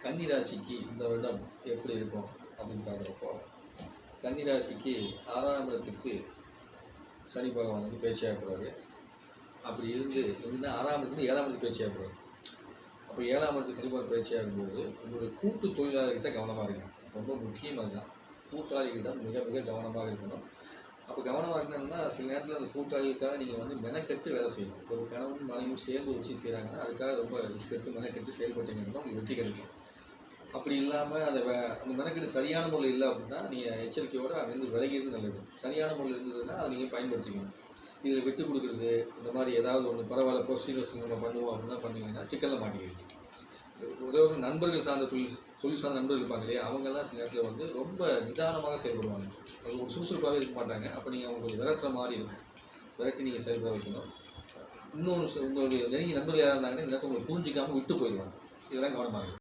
கன்னி ராசிக்கு இந்த வருடம் எப்படி இருக்கும் அப்படின்னு பார்க்குறப்போ, கன்னி ராசிக்கு 6ஆம் இடத்துக்கு சனி பகவான் வந்து பேச்சியாக போகிறாரு. அப்படி இருந்தால் 6ஆம் இடத்துக்கு 7ஆம் இடத்துக்கு பேச்சியாக போகிறாரு. அப்போ 7ஆம் இடத்துக்கு சனி பகவான் பேச்சியாகும்போது உங்களுடைய கூட்டு தொழிலாளர்கிட்ட கவனமாக இருக்கணும். ரொம்ப முக்கியம் அதுதான். கூட்டாளிகளிடம் மிக மிக கவனமாக இருக்கணும். அப்போ கவனமாக இருக்கணும்னா சில நேரத்தில் அந்த கூட்டாளிகளுக்காக நீங்கள் வந்து மெனக்கெட்டு வேலை செய்யணும். ஒரு கணவன் மனைவியும் சேர்ந்து ஒரு விஷயம் செய்கிறாங்கன்னா அதுக்காக ரொம்ப ரிஸ்க் எடுத்து மெனக்கெட்டு செயல்பட்டீங்கன்னா உங்களுக்கு வெற்றி கிடைக்கும். அப்படி இல்லாமல் அந்த மெனக்கெட்டு சரியான முறையில் இல்லை அப்படின்னா நீங்கள் எச்சரிக்கையோடு அங்கேருந்து விலகிறது நல்லது. சரியான முறையில் இருந்ததுன்னா அதை நீங்கள் பயன்படுத்திக்கணும். இதில் விட்டு கொடுக்குறது இந்த மாதிரி ஏதாவது ஒன்று பரவாயில்ல ப்ரொசீஜர்ஸ் நம்ம பண்ணுவோம் அப்படின்னா பண்ணிங்கன்னா சிக்கலில் மாட்டிக்கிறீங்க. ஒரு நண்பர்கள் சார்ந்த தொழில் சார்ந்த நண்பர்கள் இருப்பாங்க இல்லையா, அவங்கெல்லாம் சில நேரத்தில் வந்து ரொம்ப நிதானமாக செயல்படுவாங்க. அவங்க ஒரு சுறுசுறுப்பாகவே இருக்க மாட்டாங்க. அப்போ நீங்கள் அவங்களுக்கு விரட்டுற மாதிரி இருக்கும். விரட்டி நீங்கள் செயல்பட வைக்கணும். இன்னொன்று உங்களுடைய நெருங்கிய நண்பர்கள் யாராக இருந்தாங்கன்னா இந்த நேரத்தில் உங்களுக்கு புரிஞ்சிக்காமல் விட்டு போயிடுவாங்க. இதெல்லாம் கவனமாக இருக்கும்.